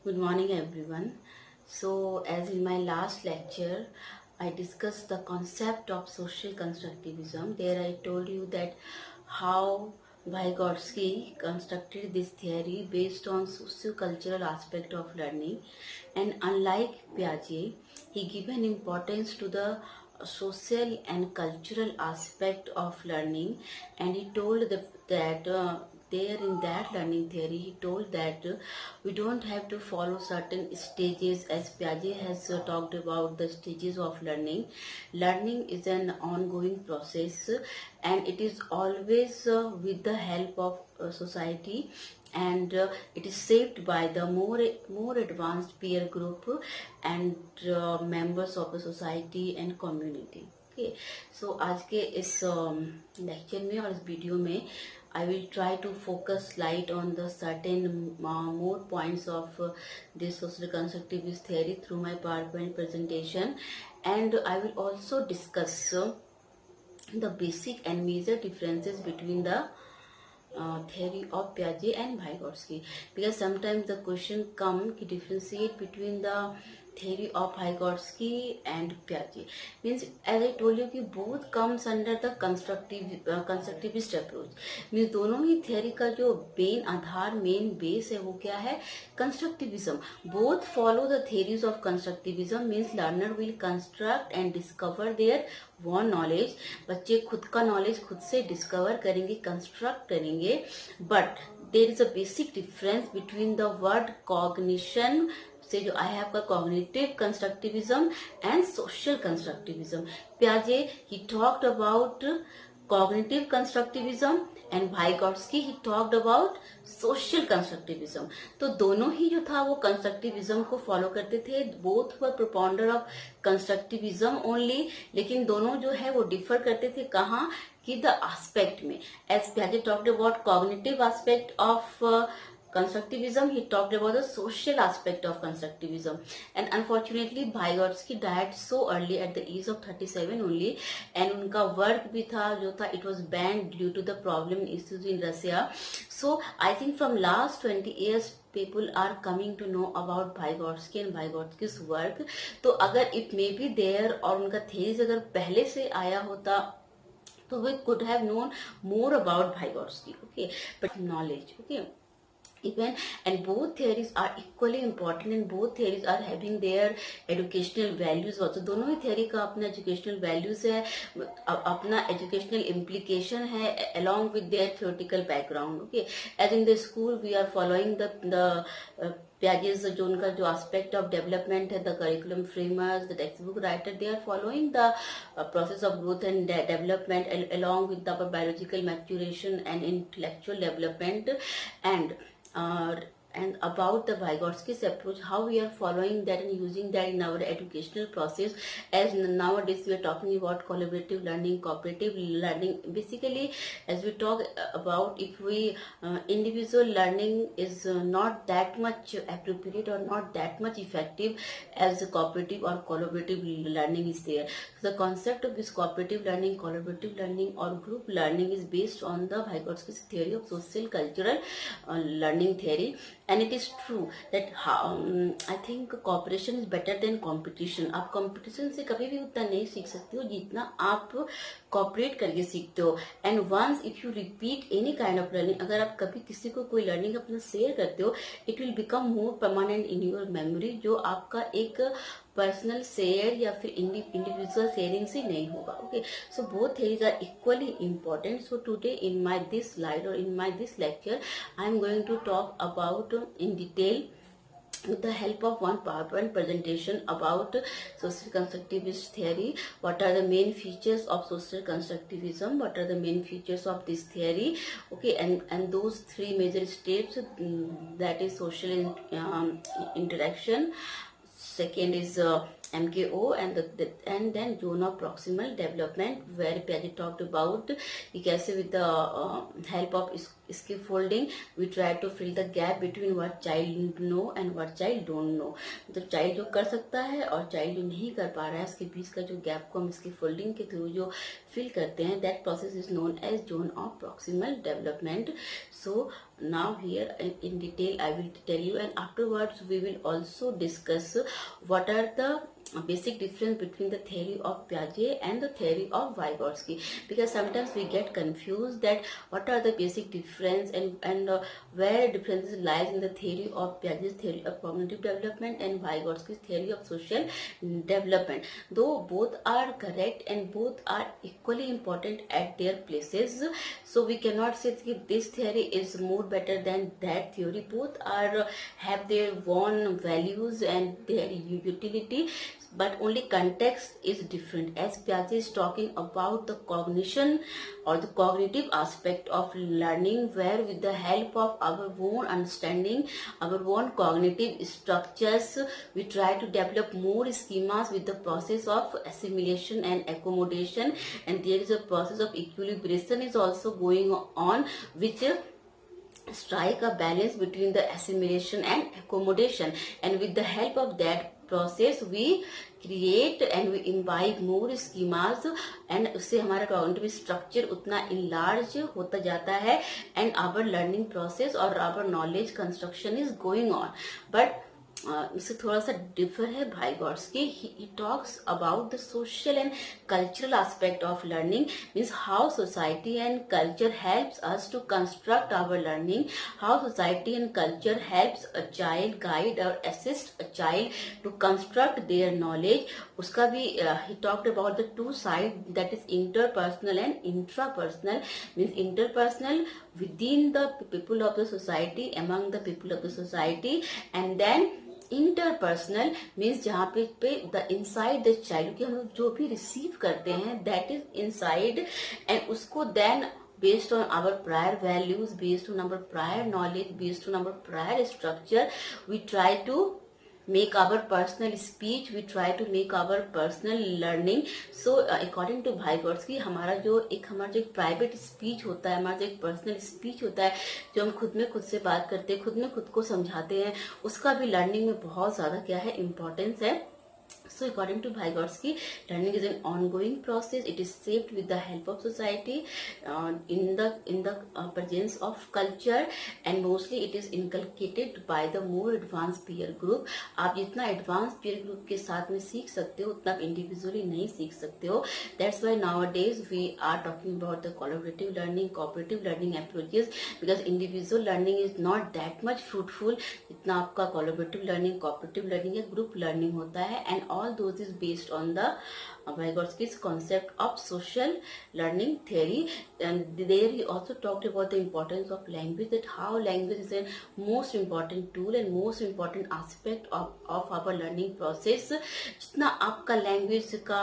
Good morning, everyone. So, as in my last lecture, I discussed the concept of social constructivism. There, I told you that how Vygotsky constructed this theory based on socio-cultural aspect of learning, and unlike Piaget, he given importance to the social and cultural aspect of learning, and he told that there in that learning theory he told that we don't have to follow certain stages, as Piaget has talked about the stages of learning. Learning is an ongoing process, and it is always with the help of society, and it is shaped by the more advanced peer group and members of the society and community. Okay so आज के इस lecture में और इस video में I will try to focus light on the certain more points of this social constructivist theory through my PowerPoint presentation, and I will also discuss the basic and major differences between the theory of Piaget and Vygotsky, because sometimes the question come to differentiate between the theory of Vygotsky and Piaget. Means, as I told you कि both comes under the constructivist approach. Means दोनों ही theory का जो main base है वो क्या है? Constructivism. Both follow the theories of constructivism. Means learner will construct and discover their own knowledge. बच्चे खुद का knowledge खुद से discover करेंगे, construct करेंगे. But there is a basic difference between the word cognition से जो आया है आपका cognitive constructivism and social constructivism. Piaget he talked about cognitive constructivism and Vygotsky he talked about social constructivism. तो दोनों ही जो था वो constructivism को follow करते थे. Both were propounder of constructivism only, लेकिन दोनों जो है वो differ करते थे कहाँ कि the aspect में. As Piaget talked about cognitive aspect of constructivism, he talked about the social aspect of constructivism. And unfortunately Vygotsky died so early at the age of 37 only, and उनका work भी था जो था it was banned due to the problem issues in Russia. So I think from last 20 years people are coming to know about Vygotsky and Vygotsky's work. तो अगर it may be there और उनका theories अगर पहले से आया होता तो we could have known more about Vygotsky, okay, but knowledge, okay. Even and both theories are equally important, and both theories are having their educational values also. दोनों ही theory का अपना educational values है, अपना educational implication है along with their theoretical background. Okay, as in the school we are following the Piaget's जो उनका जो aspect of development है, the curriculum framers, the textbook writer, they are following the process of growth and development along with the biological maturation and intellectual development, and about the Vygotsky's approach, how we are following that and using that in our educational process. As nowadays we are talking about collaborative learning, cooperative learning. Basically, as we talk about, if we individual learning is not that much appropriate or not that much effective as cooperative or collaborative learning is there. So the concept of this cooperative learning, collaborative learning or group learning is based on the Vygotsky's theory of social cultural learning theory. And it is true that I think cooperation is better than competition. आप competition से कभी भी उतना नहीं सीख सकते हो जितना आप cooperate करके सीखते हो. And once if you repeat any kind of learning, अगर आप कभी किसी को कोई learning अपना share करते हो, it will become more permanent in your memory, जो आपका एक पर्सनल शेयर या फिर इंडिविजुअल शेयरिंग से नहीं होगा. Okay, so both theories are equally important. So today in my this slide or in my this lecture I am going to talk about in detail with the help of one PowerPoint presentation about social constructivist theory. What are the main features of social constructivism? What are the main features of this theory? Okay, and those three major steps, that is social interaction. Second is MKO, and then zone of proximal development, where Piaget talked about कि कैसे with the help of scaffolding we try to fill the gap between what child know and what child don't know. तो child जो कर सकता है और child जो नहीं कर पा रहा है, उसके बीच का जो गैप को हम इसकी फोल्डिंग के थ्रू जो फिल करते हैं, that process is known as zone of proximal development. So now here in detail I will tell you, and afterwards we will also discuss what are the basic difference between the theory of Piaget and the theory of Vygotsky, because sometimes we get confused that what are the basic difference and where differences lies in the theory of Piaget's theory of cognitive development and Vygotsky's theory of social development. Though both are correct and both are equally important at their places, so we cannot say that this theory is more better than that theory. Both are have their own values and their utility, but only context is different. As Piaget is talking about the cognition or the cognitive aspect of learning, where with the help of our own understanding, our own cognitive structures, we try to develop more schemas with the process of assimilation and accommodation, and there is a process of equilibration is also going on, which strike a balance between the assimilation and accommodation, and with the help of that process we create and we imbibe more schemas, and उससे हमारा cognitive structure उतना enlarge होता जाता है, and our learning process or our knowledge construction is going on. But इससे थोड़ा सा differ है Vygotsky. He talks about the social and cultural aspect of learning, means how society and culture helps us to construct our learning, how society and culture helps a child, guide or assist a child to construct their knowledge. उसका भी he talked about the two sides, that is interpersonal and intrapersonal, means interpersonal within the people of the society, among the people of the society, and then interpersonal means जहाँ पे the inside the child, कि हम लोग जो भी receive करते हैं that is inside, and उसको then based on our prior values, based on our prior knowledge, based on our prior structure, we try to make our personal speech, we try to make our personal learning. So according to Vygotsky, हमारा जो एक private speech होता है, हमारा जो एक personal speech होता है, जो हम खुद में खुद से बात करते हैं, खुद में खुद को समझाते हैं, उसका भी लर्निंग में बहुत ज्यादा क्या है इम्पोर्टेंस है. So according to Vygotsky, learning is an ongoing process. It is shaped with the help of society, in the presence of culture, and mostly it is inculcated by the more advanced peer group. आप जितना advanced peer group के साथ में सीख सकते हो, उतना आप individually नहीं सीख सकते हो. That's why nowadays we are talking about the collaborative learning, cooperative learning approaches, because individual learning is not that much fruitful जितना आपका collaborative learning, cooperative learning या group learning होता है. And all those is based on the Vygotsky's concept of social learning theory. And there he also talked about the importance of language, that how language is a most important tool and most important aspect of our learning process. जितना आपका language का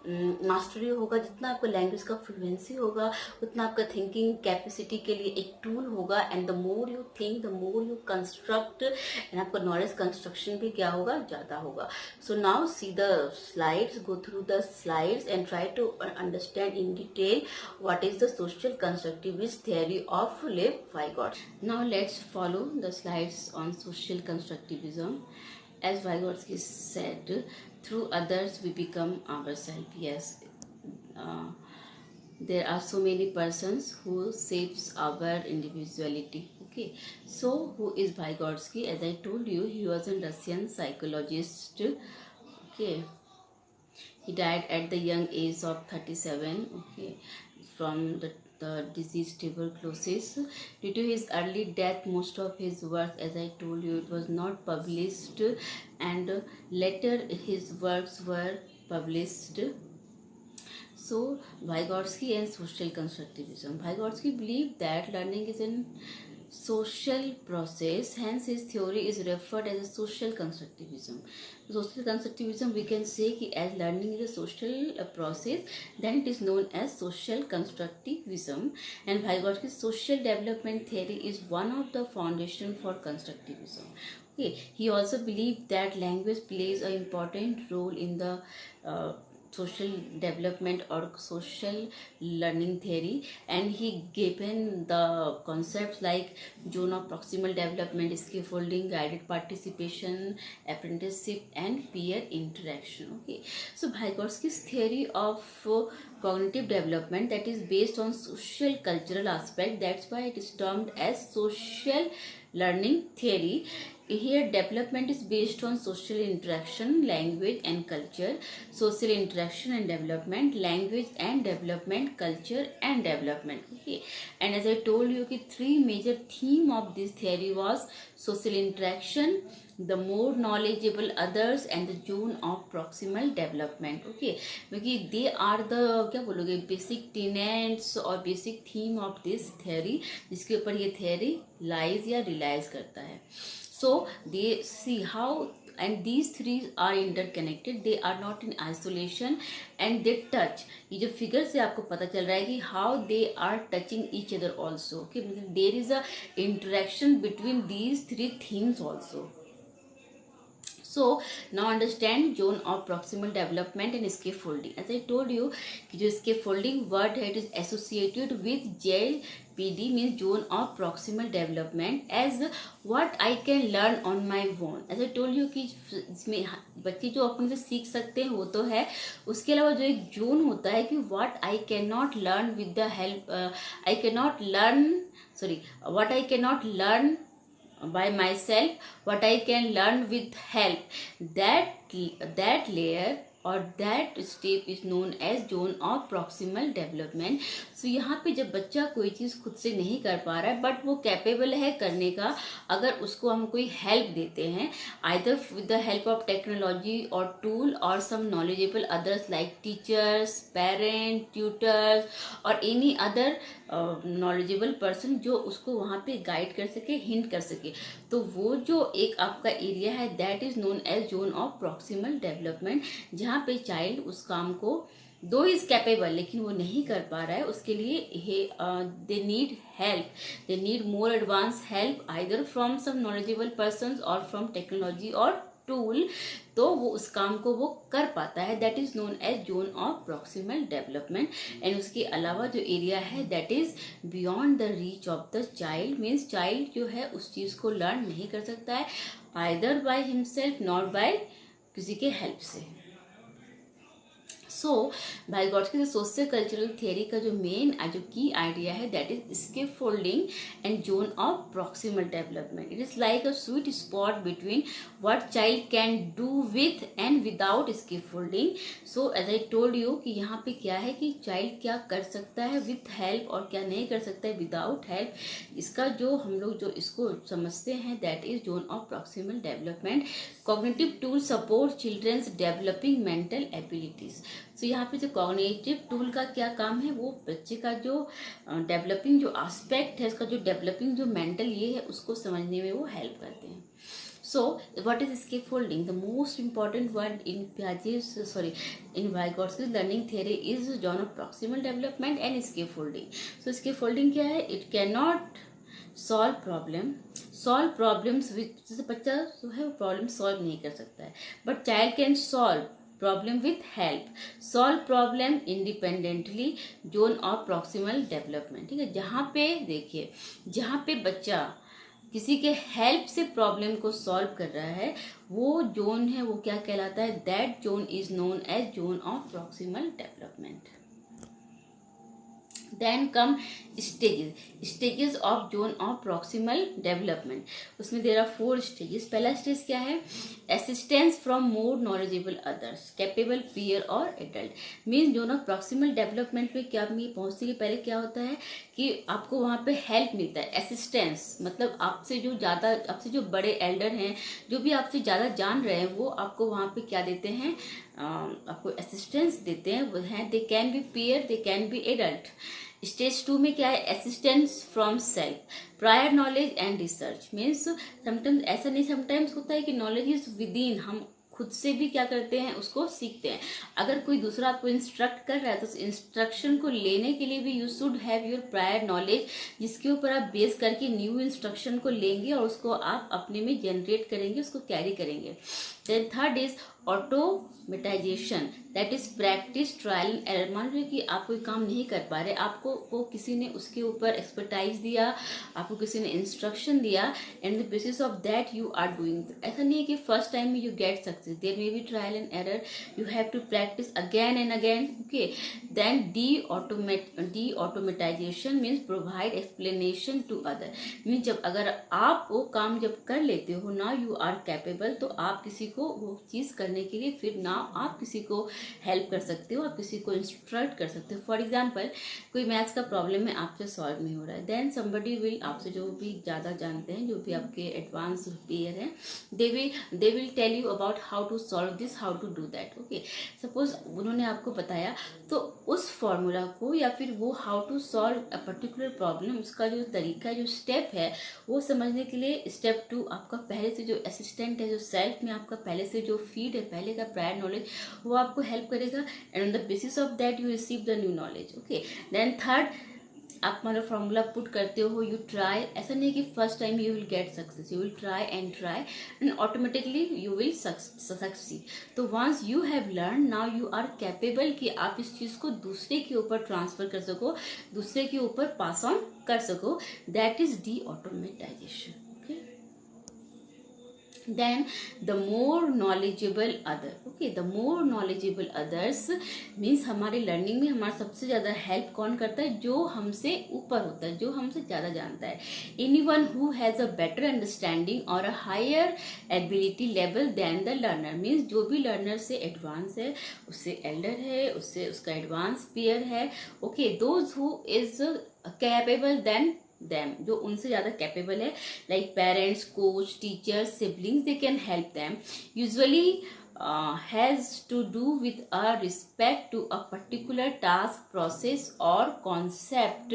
mastery होगा, जितना आपका language का fluency होगा, उतना आपका थिंकिंग कैपेसिटी के लिए एक टूल होगा. And the more you think, the more you construct, and आपका नॉलेज कंस्ट्रक्शन भी क्या होगा, ज्यादा होगा. So now see the slides, go through the slides and try to understand in detail what is the social constructivist theory of Lev Vygotsky. Now let's follow the slides on social constructivism. As Vygotsky said, through others we become ourselves. Yes, there are so many persons who shapes our individuality. Okay, so who is Vygotsky? As I told you, he was a Russian psychologist. Okay, he died at the young age of 37. Okay, from the disease tuberculosis. Due to his early death, most of his work, as I told you, it was not published, and later his works were published. So Vygotsky and social constructivism. Vygotsky believed that learning is a social process, hence his theory is referred as a social constructivism. Social constructivism, we can say कि as learning is a social process, then it is known as social constructivism. And Vygotsky's social development theory is one of the foundation for constructivism. Okay, he also believed that language plays an important role in the social development or social learning theory, and he given the concepts like zone of proximal development, scaffolding, guided participation, apprenticeship, and peer interaction. Okay, so Vygotsky's theory of cognitive development, that is based on social cultural aspect, that's why it is termed as social learning theory. Here development is based on social interaction, language and culture. Social interaction and development, language and development, culture and development. Okay, and as I told you कि three major theme of this theory was social interaction, the more knowledgeable others, and the zone of proximal development. Okay, क्योंकि they are the क्या बोलोगे basic tenets और basic theme of this theory, जिसके ऊपर ये theory lies या relies करता है. So they see how, and these three are interconnected, they are not in isolation, and they touch. ये जो फिगर से आपको पता चल रहा है कि how they are touching each other also. Okay, there is a interaction between these three things also. So now understand zone of proximal development and scaffolding. As I told you कि जो scaffolding word है, it is associated with JPD, means zone of proximal development, as what I can learn on my own. As I told you कि इसमें बच्चे जो अपने से सीख सकते हैं वो तो है, उसके अलावा जो एक जोन होता है कि what I cannot learn with the help, what I cannot learn by myself, what I can learn with help, that layer और that step is known as zone of proximal development. So यहाँ पे जब बच्चा कोई चीज़ खुद से नहीं कर पा रहा है बट वो कैपेबल है करने का, अगर उसको हम कोई हेल्प देते हैं, either with the help of technology or tool or some knowledgeable others like teachers, parents, tutors or any other knowledgeable person जो उसको वहाँ पे गाइड कर सके, हिंट कर सके, तो वो जो एक आपका एरिया है that is known as zone of proximal development, जहाँ पे चाइल्ड उस काम को दो इज कैपेबल लेकिन वो नहीं कर पा रहा है, उसके लिए they need help, they need more advance help either from some knowledgeable person और फ्रॉम टेक्नोलॉजी और टूल, तो वो उस काम को वो कर पाता है, that is known as zone of proximal development. And उसके अलावा जो एरिया है that is beyond the reach of the child, means child जो है उस चीज को लर्न नहीं कर सकता है either by himself not by किसी के हेल्प से. So Vygotsky social cultural theory का जो मेन जो की आइडिया है that is scaffolding and zone of proximal development. It is like a sweet spot between what child can do with and without scaffolding. So as I told you कि यहाँ पे क्या है कि चाइल्ड क्या कर सकता है विथ हेल्प और क्या नहीं कर सकता है विदाउट हेल्प. इसका जो हम लोग जो इसको समझते हैं that is zone of proximal development. Cognitive tool support childrens developing mental abilities. तो यहाँ पे जो कॉग्निटिव टूल का क्या काम है, वो बच्चे का जो डेवलपिंग जो एस्पेक्ट है, इसका जो डेवलपिंग जो मेंटल ये है उसको समझने में वो हेल्प करते हैं. So what is scaffolding? The most important word in in Vygotsky's learning theory is zone of proximal development and scaffolding. So scaffolding क्या है? It cannot solve problems with, जैसे बच्चा जो है वो प्रॉब्लम सॉल्व नहीं कर सकता है, but child can solve problem with help, solve problem independently, zone of proximal development. ठीक है, जहाँ पे देखिए जहाँ पे बच्चा किसी के हेल्प से प्रॉब्लम को सॉल्व कर रहा है वो जोन है, वो क्या कहलाता है, that zone is known as zone of proximal development. Then come stages of zone of proximal development. उसमें there are 4 stages. पहला स्टेज क्या है, assistance from more knowledgeable others, capable peer और adult. Mean zone of proximal development पे क्या पहुंचने के पहले क्या होता है कि आपको वहाँ पे हेल्प मिलता है. असिस्टेंस मतलब आपसे जो बड़े एल्डर हैं, जो भी आपसे ज़्यादा जान रहे हैं, वो आपको वहाँ पे क्या देते हैं, आपको असिस्टेंस देते हैं. वो हैं they can be peer, they can be adult. Stage 2 में क्या है, assistance from self, prior knowledge and research. Means sometimes ऐसा नहीं, समटाइम्स होता है कि नॉलेज इज विद इन, हम खुद से भी क्या करते हैं, उसको सीखते हैं। अगर कोई दूसरा आपको इंस्ट्रक्ट कर रहा है तो उस इंस्ट्रक्शन को लेने के लिए भी you should have your prior knowledge, जिसके ऊपर आप बेस करके न्यू इंस्ट्रक्शन को लेंगे और उसको आप अपने में जनरेट करेंगे, उसको कैरी करेंगे। Then third is automatization, that is practice trial and error. मान लीजिए कि आप कोई काम नहीं कर पा रहे, आपको को किसी ने उसके ऊपर एक्सपर्टाइज दिया, आपको किसी ने इंस्ट्रक्शन दिया, and the basis of that you are doing. ऐसा नहीं है कि फर्स्ट टाइम में you get success, there may be trial and error, you have to practice again and again. Okay, then the automatization means provide explanation to other. Means जब अगर आप वो काम जब कर लेते हो, ना यू आर कैपेबल, तो आप किसी को वो चीज करने के लिए फिर ना आप किसी को हेल्प कर सकते हो, आप किसी को इंस्ट्रक्ट कर सकते हो। फॉर एग्जाम्पल, कोई मैथ्स का प्रॉब्लम है, आपसे सॉल्व नहीं हो रहा है, देन समबडी विल, आपसे जो भी ज्यादा जानते हैं, जो भी आपके एडवांस पेयर हैं, they will tell you about how to solve this, how to do that. Okay, suppose उन्होंने आपको बताया, तो उस फॉर्मूला को या फिर वो how to solve a particular problem, उसका जो तरीका, जो स्टेप है, वो समझने के लिए स्टेप 2 आपका पहले से जो असिस्टेंट है, जो सेल्फ में आपका पहले से जो फीड है, पहले का प्रायर नॉलेज, वो आपको हेल्प करेगा, and on the basis of that you receive the new knowledge. Okay, then third, आप मतलब फॉर्मूला पुट करते हो, यू ट्राई। ऐसा नहीं कि first time you will get success, you will try and automatically you will succeed. तो once you have learn, now you are capable कि आप इस चीज को दूसरे के ऊपर ट्रांसफर कर सको, दूसरे के ऊपर पास ऑन कर सको, that is the automatization. then the more knowledgeable other, okay, the more knowledgeable others means हमारे लर्निंग में हमारा सबसे ज्यादा हेल्प कौन करता है, जो हमसे ऊपर होता है, जो हमसे ज्यादा जानता है। anyone who has a better understanding or a higher ability level than the learner means जो भी लर्नर से एडवांस है, उससे एल्डर है, उससे उसका एडवांस पीयर है। Okay, those who is capable than them, जो उनसे ज्यादा कैपेबल है, like parents, coach, teachers, siblings, they can help them. Usually has to do with a respect to a particular task, process और concept,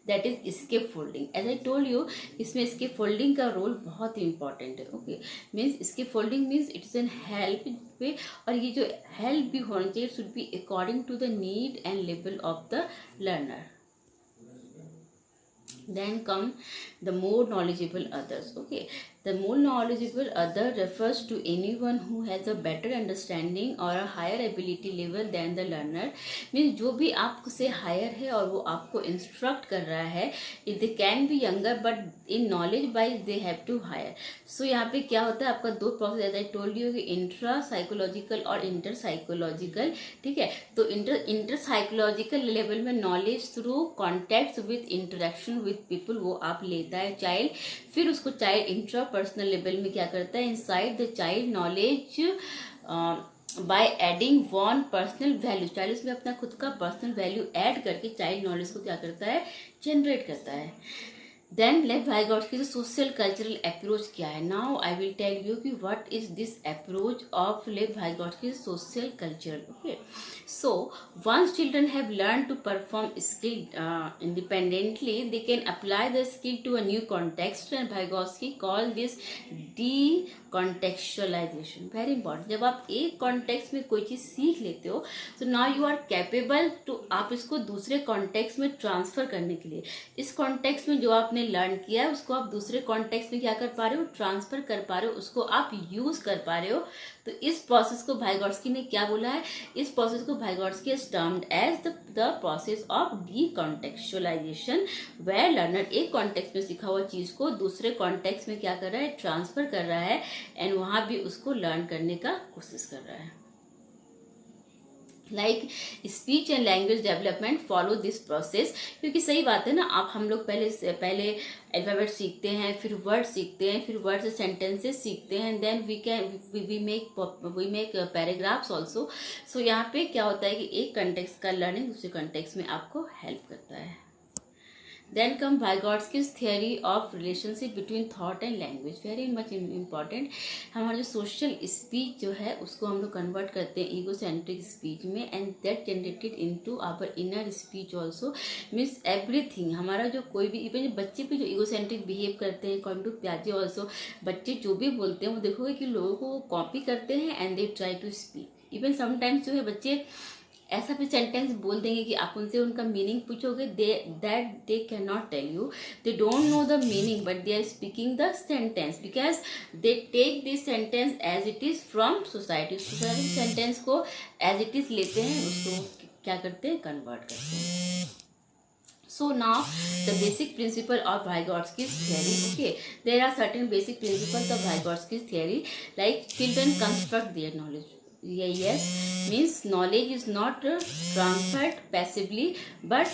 that is scaffolding. As I told you, इसमें scaffolding का role बहुत ही important है। Okay, means scaffolding means it's an help पे, और ये जो हेल्प भी होना चाहिए, should be according to the need and level of the learner. Then come the more knowledgeable others. Okay, the more knowledgeable other refers to anyone who has a better understanding or a higher ability level than the learner. Means जो भी आपसे higher है और वो आपको instruct कर रहा है, they can be younger but in knowledge wise they have to higher. So यहाँ पे क्या होता है, आपका दो process, as I told you, कि इंट्रा साइकोलॉजिकल और इंटर साइकोलॉजिकल। ठीक है, तो इंटर साइकोलॉजिकल लेवल में knowledge through contact with interaction with people, वो आप लेता है चाइल्ड। फिर उसको चाइल्ड इंट्रा पर्सनल लेवल में क्या करता है, inside the child knowledge by adding one personal value, child उसमें अपना खुद का पर्सनल वैल्यू ऐड करके चाइल्ड नॉलेज को क्या करता है, जनरेट करता है। देन लेव वाइगॉट्स्की की सोशल कल्चरल अप्रोच क्या है। Now I will tell you कि what is this approach of Lev Vygotsky social cultural. Okay, so once children have learned to perform skill independently, they can apply the skill to a new context, and Vygotsky called this decontextualization. Very important, जब आप एक context में कोई चीज सीख लेते हो, तो now you are capable to, आप इसको दूसरे कॉन्टेक्स्ट में ट्रांसफर करने के लिए, इस कॉन्टेक्स्ट में जो आपने लर्न किया है उसको आप दूसरे कॉन्टेक्स्ट में क्या कर पा रहे हो, ट्रांसफर कर पा रहे हो, उसको आप यूज कर पा रहे हो। तो इस प्रोसेस को वाइगॉट्स्की ने क्या बोला है, इस प्रोसेस को वाइगॉट्स्की has termed as the process of decontextualization, where learner एक कॉन्टेक्स्ट में सीखा हुआ चीज को दूसरे कॉन्टेक्स्ट में क्या कर रहा है, ट्रांसफर कर रहा है, एंड वहां भी उसको लर्न करने का कोशिश कर रहा है। Like speech and language development follow this process, क्योंकि सही बात है ना, आप हम लोग पहले अल्फाबेट सीखते हैं, फिर वर्ड सीखते हैं, फिर वर्ड से सेंटेंसेस सीखते हैं, then we make paragraphs also. So यहाँ पे क्या होता है कि एक कंटेक्स्ट का लर्निंग दूसरे कंटेक्स्ट में आपको हेल्प करता है। Then come Vygotsky's theory of relationship between thought and language, very much important. हमारा जो सोशल स्पीच जो है उसको हम लोग कन्वर्ट करते हैं ईगोसेंट्रिक स्पीच में, and that generated into our inner speech also. Means everything, हमारा जो कोई भी, इवन बच्चे भी जो ईगोसेंट्रिक बिहेव करते हैं, अकॉर्डिंग टू पियाजे ऑल्सो, बच्चे जो भी बोलते हैं वो देखोगे कि लोगों को कॉपी करते हैं and they try to speak. Even sometimes जो है बच्चे ऐसा भी सेंटेंस बोल देंगे कि आप उनसे उनका मीनिंग पूछोगे, that they can not tell you, they don't know the meaning but they are speaking the sentence because they take this sentence as it is from society. Society sentence को as it is लेते हैं, उसको क्या करते हैं, convert करते हैं। So now the basic principle of Vygotsky's theory. Okay, there are certain basic principles of Vygotsky's theory, like children construct their knowledge. Yeah, yes, means knowledge is not transferred passively but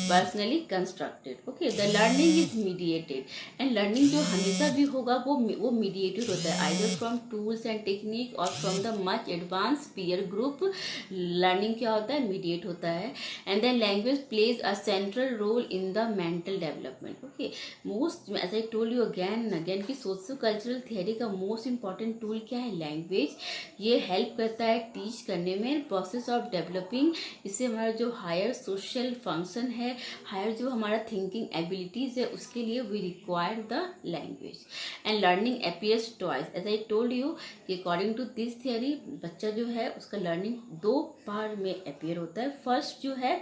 personally constructed. Okay, the learning is mediated, and learning जो हमेशा भी होगा वो mediated होता है, either from tools and technique or from the much advanced peer group. learning क्या होता है, mediate होता है, and then language plays a central role in the mental development. Okay, most, as I told you again and again कि socio cultural theory का most important tool क्या है, language. ये हेल्प करता है टीच करने में, प्रोसेस ऑफ डेवलपिंग। इससे हमारा जो हायर सोशल फंक्शन है, हायर जो हमारा थिंकिंग एबिलिटीज है, उसके लिए we require the language. And learning appears twice, as I told you कि अकॉर्डिंग टू दिस थियरी बच्चा जो है उसका लर्निंग दो पार्ट में अपीयर होता है। फर्स्ट जो है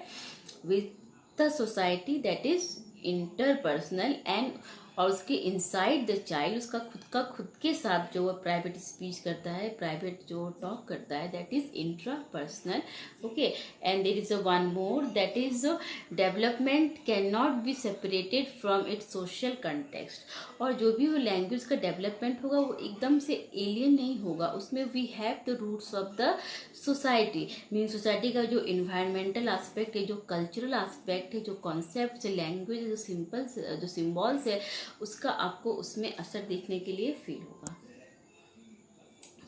with the society, that is interpersonal, and और उसके इनसाइड द चाइल्ड, उसका खुद के साथ जो वो प्राइवेट स्पीच करता है, प्राइवेट जो टॉक करता है, that is intrapersonal. Okay, and there is a one more, that is development can not be separated from its social context. और जो भी वो लैंग्वेज का डेवलपमेंट होगा वो एकदम से एलियन नहीं होगा, उसमें we have the roots of the society. Mean society का जो इन्वायरमेंटल एस्पेक्ट है, जो कल्चरल एस्पेक्ट है, जो कॉन्सेप्ट है, लैंग्वेज, जो सिंपल्स, जो सिम्बॉल्स है, उसका आपको उसमें असर देखने के लिए फील होगा।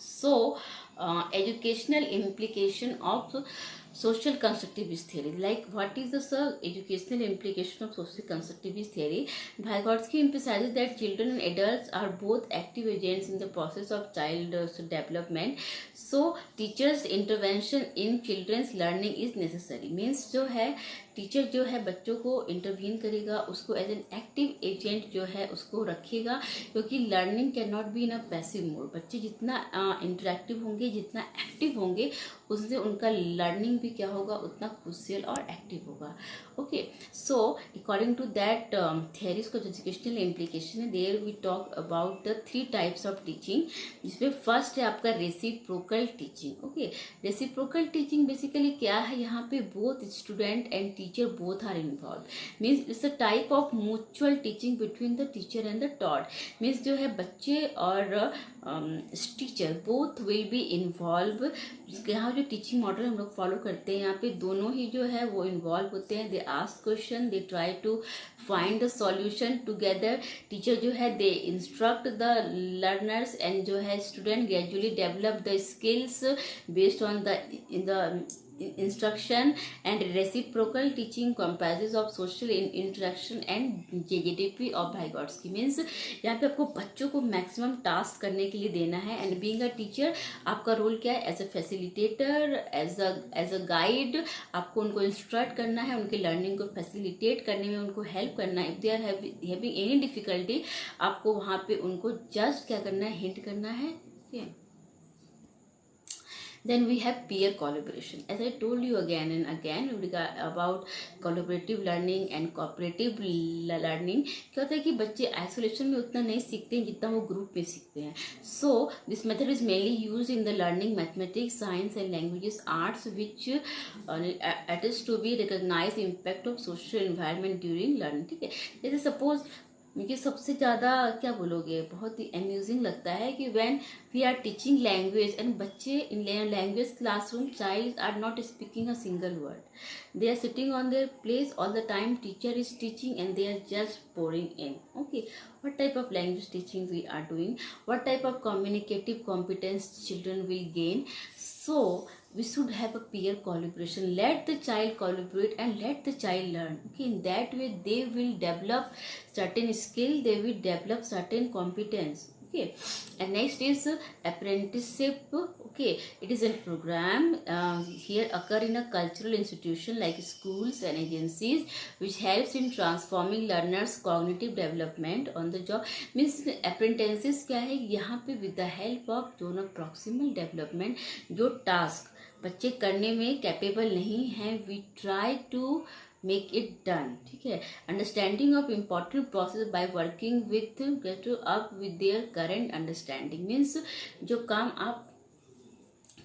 So educational implication of social constructivist theory, like what is the educational implication of social constructivist theory? Vygotsky emphasizes that children and adults are both active agents in the process of child development, so teachers intervention in children's learning is necessary. means जो है teacher जो है बच्चों को intervene करेगा, उसको as an active agent जो है उसको रखेगा, क्योंकि learning can not be in a passive mode. बच्चे जितना इंटरेक्टिव होंगे, जितना एक्टिव होंगे, उससे उनका लर्निंग भी क्या होगा, उतना क्रूशियल और एक्टिव होगा। Okay, so according to that theories का जो एजुकेशनल इम्प्लीकेशन है, there we talk about the 3 types of teaching, जिसमें फर्स्ट है आपका reciprocal teaching. Okay, reciprocal teaching basically क्या है, यहाँ पे both student and teacher both are involve. Means it's a type of mutual teaching between the teacher and the taught. Means जो है बच्चे और teacher both will be involve. यहाँ जो टीचिंग मॉडल हम लोग फॉलो करते हैं, यहाँ पे दोनों ही जो है वो इन्वॉल्व होते हैं। They ask question, they try to find the solution together. Teacher जो है they instruct the learners, and जो है student gradually develop the skills based on the instruction. And reciprocal teaching comprises of social interaction and JJTP of Vygotsky. means यहाँ पे आपको बच्चों को maximum task करने के लिए देना है, एंड बीइंग अ टीचर आपका रोल क्या है, as a facilitator, as a guide, आपको उनको इंस्ट्रक्ट करना है, उनके लर्निंग को फैसिलिटेट करने में उनको हेल्प करना है। If they are having any difficulty, आपको वहाँ पे उनको जस्ट क्या करना है, हिंट करना है। Then we have peer collaboration. As I told you again and again about collaborative learning and cooperative learning, क्या होता है कि बच्चे आइसोलेशन में उतना नहीं सीखते हैं जितना वो ग्रुप में सीखते हैं। So this method is mainly used in the learning mathematics, science and languages, arts, which attest to be recognized impact of social environment during learning. ठीक है, जैसे सपोज मुझे सबसे ज़्यादा क्या बोलोगे, बहुत ही अम्यूजिंग लगता है कि when we are teaching language and बच्चे in language classroom, child are not speaking a single word, they are sitting on their place all the time, teacher is teaching and they are just pouring in. Okay, what type of language teaching we are doing, what type of communicative competence children will gain. So we should have a peer collaboration. Let the child collaborate and let the child learn. Okay, in that way they will develop certain skill, they will develop certain competence. Okay, and next is apprenticeship. Okay, it is a program here occur in a cultural institution like schools and agencies, which helps in transforming learners cognitive development on the job. Means apprentices क्या है, यहाँ पे with the help of दोनों proximal development, जो task बच्चे करने में capable नहीं हैं, we try to make it done. ठीक है, understanding of important process by working with get up with their current understanding. Means जो काम आप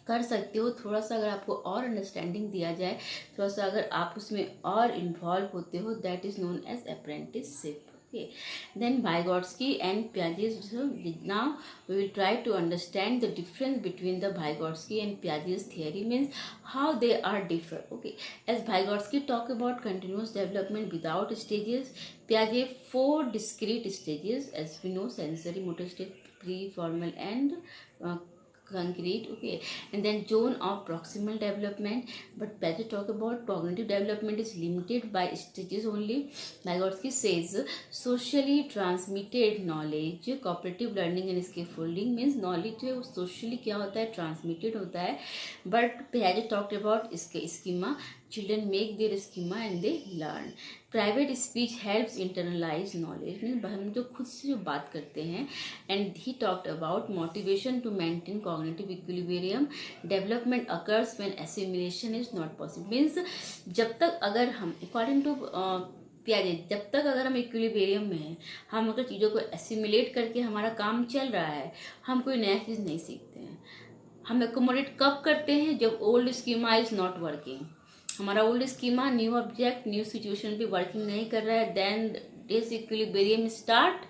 कर सकते हो, थोड़ा सा अगर आपको और अंडरस्टैंडिंग दिया जाए, थोड़ा सा अगर आप उसमें और इन्वॉल्व होते हो, that is known as apprenticeship. Okay, then Vygotsky and Piaget's. Now we will try to understand the difference between the Vygotsky and Piaget's theory, means how they are different. Okay, as Vygotsky talk about continuous development without stages, Piaget 4 discrete stages, as we know: sensory, motor state, pre-formal, and concrete. Okay, and then zone of proximal development, but Piaget talk about cognitive development is limited by stages only. Vygotsky says socially transmitted knowledge, cooperative learning and scaffolding, means knowledge जो है वो socially क्या होता है, transmitted होता है. but Piaget talked about इसके schema, children make their schema and they learn. Private speech helps internalise knowledge, mean हम जो खुद से जो बात करते हैं. And he talked about motivation to maintain cognitive equilibrium. Development occurs when assimilation is not possible. Means जब तक अगर हम अकॉर्डिंग टू Piaget, जब तक अगर हम इक्विलिब्रियम में हैं, हम अगर चीज़ों को एसिमिलेट करके हमारा काम चल रहा है, हम कोई नया चीज़ नहीं सीखते हैं. हम एकोमोडेट कब करते हैं, जब old schema is not working. हमारा old schema new object new situation पे वर्किंग नहीं कर रहा है, then this equilibrium start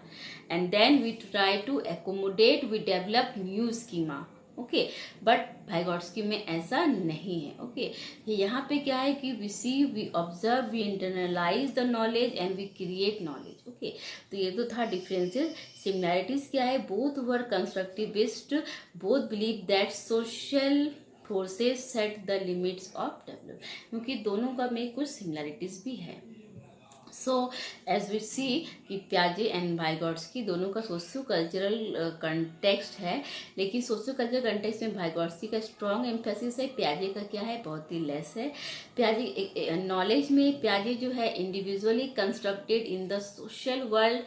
and then we try to accommodate, we develop new schema. Okay, but Vygotsky में ऐसा नहीं है. ओके, यहाँ पे क्या है कि we see, we observe, we internalise the knowledge and we create knowledge. Okay, तो ये तो था डिफरेंसेस. सिमिलैरिटीज क्या है, both were constructive based, both believe that social forces set the limits of development, क्योंकि दोनों का में कुछ सिमिलैरिटीज भी है. सो एज वी सी कि Piaget एंड Vygotsky दोनों का सोशियो कल्चरल कंटेक्स्ट है, लेकिन सोशियो कल्चरल कंटेक्स्ट में Vygotsky का स्ट्रॉन्ग एम्फेसिस है, Piaget का क्या है, बहुत ही लेस है. Piaget नॉलेज में Piaget जो है individually constructed in the social world,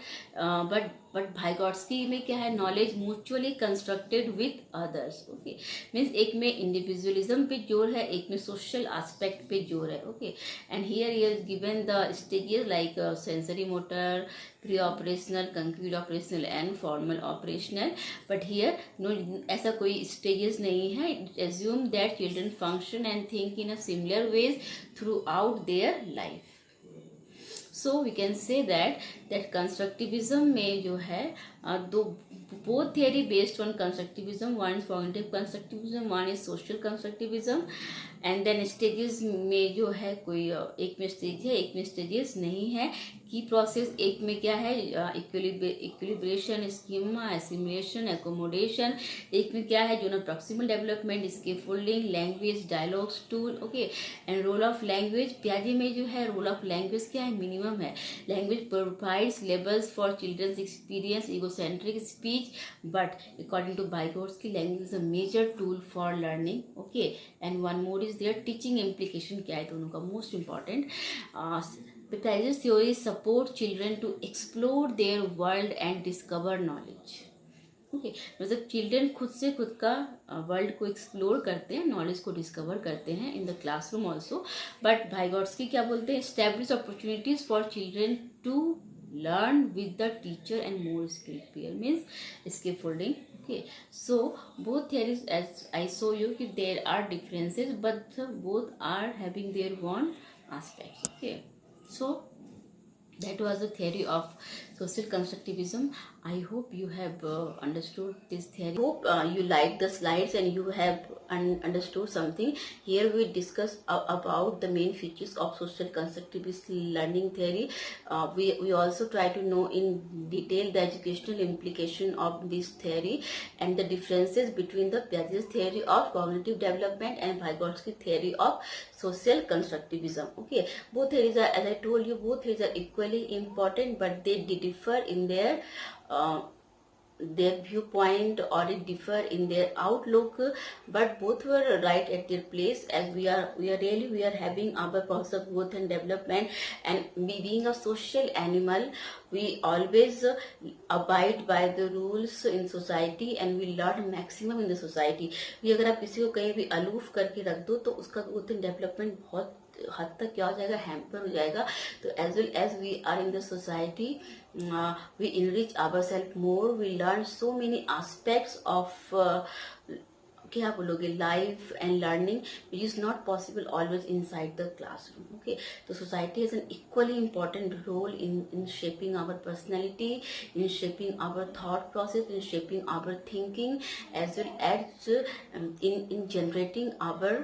but Vygotsky में क्या है, knowledge mutually constructed with others. Okay, means एक में इंडिविजुअलिज्म पे जोर है, एक में सोशल एस्पेक्ट पे जोर है. Okay, and here he has given the stages like sensory motor, pre operational, concrete operational and formal operational. But here no, ऐसा कोई स्टेजेस नहीं है. Assume that children function and think in a similar ways throughout their life. So we can say that constructivism में जो है दो both theory based on constructivism, one is cognitive constructivism, one is social constructivism. And then stages में जो है कोई एक में स्टेज है, एक में स्टेजेस नहीं है. की प्रोसेस एक में क्या है, इक्विलिब्रेशन, स्कीमा, एसिमिलेशन, एकोमोडेशन. एक में क्या है, जो ना proximal development, scaffolding, language, dialogues, tool. Okay, and role of language. Piaget में जो है रोल ऑफ लैंग्वेज क्या है, मिनिमम है. Language provides labels for children's experience egocentric speech, but according to Vygotsky language is a major tool for learning. Okay, and one more is there teaching implication. क्या है दोनों का most important. Piaget's theory support children to explore their world and discover knowledge. Okay, मतलब children खुद से खुद का world को एक्सप्लोर करते हैं, नॉलेज को डिस्कवर करते हैं in the classroom also. But Vygotsky क्या बोलते हैं, establish opportunities for children to learn with the teacher and more skilled peer, means scaffolding. Okay, so both theories, as I show you, कि there are differences but both are having their own aspects. Okay, so that was the theory of social constructivism. I hope you have understood this theory. Hope you like the slides and you have understood something. Here we discuss about the main features of social constructivist learning theory. We also try to know in detail the educational implication of this theory and the differences between the Piaget's theory of cognitive development and Vygotsky theory of social constructivism. Okay, both theories are, as I told you, both theories are equally important, but they differ in their viewpoint, or it differ in their outlook, but both were right at their place. As we are having our purpose of growth and development, and we being a social animal, we always abide by the rules in society and we learn maximum in the society. भी अगर आप किसी को कहीं भी aloof करके रख दो तो उसका ग्रोथ एंड डेवलपमेंट बहुत हद तक क्या हो जाएगा, हैम्पर हो जाएगा. तो as well as we are in the society, we enrich ourselves more, we learn so many aspects of क्या बोलोगे, life and learning, which is not possible always inside the classroom. Okay, तो society has an equally important role in shaping our personality, in shaping our thought process, in shaping our thinking, as well as in generating our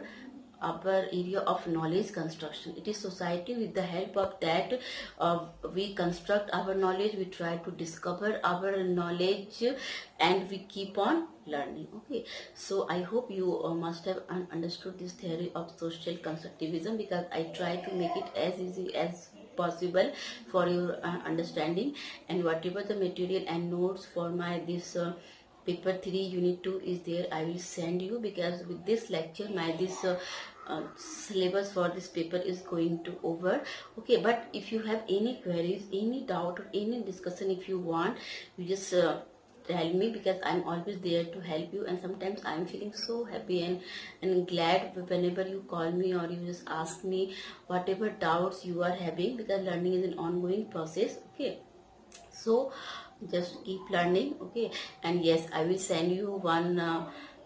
area of knowledge construction. It is society, with the help of that we construct our knowledge, we try to discover our knowledge, and we keep on learning. Okay, so I hope you must have understood this theory of social constructivism, because I try to make it as easy as possible for your understanding. And whatever the material and notes for my this paper 3 unit 2 is there, I will send you, because with this lecture my this syllabus for this paper is going to over. Okay, but if you have any queries, any doubt, or any discussion, if you want, you just tell me, because I'm always there to help you. And sometimes I'm feeling so happy and glad whenever you call me or you just ask me whatever doubts you are having, because learning is an ongoing process. Okay, so just keep learning. Okay, and yes, I will send you one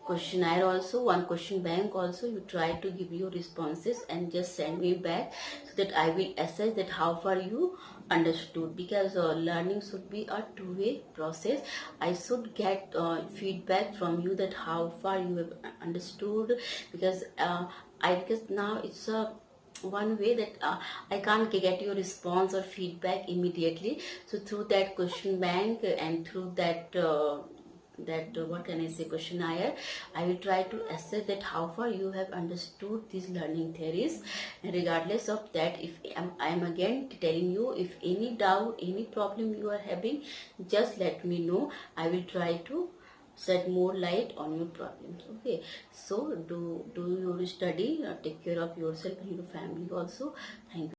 questionnaire also, one question bank also. You try to give your responses and just send me back, so that I will assess that how far you understood, because learning should be a two-way process. I should get feedback from you that how far you have understood, because because now it's a one way that I can't get your response or feedback immediately. So through that question bank and through that what can I say, questionnaire, I will try to assess that how far you have understood these learning theories. And regardless of that, if I am again telling you, if any doubt, any problem you are having, just let me know. I will try to shed more light on your problems. Okay, so do your study, take care of yourself and your family also. Thank you.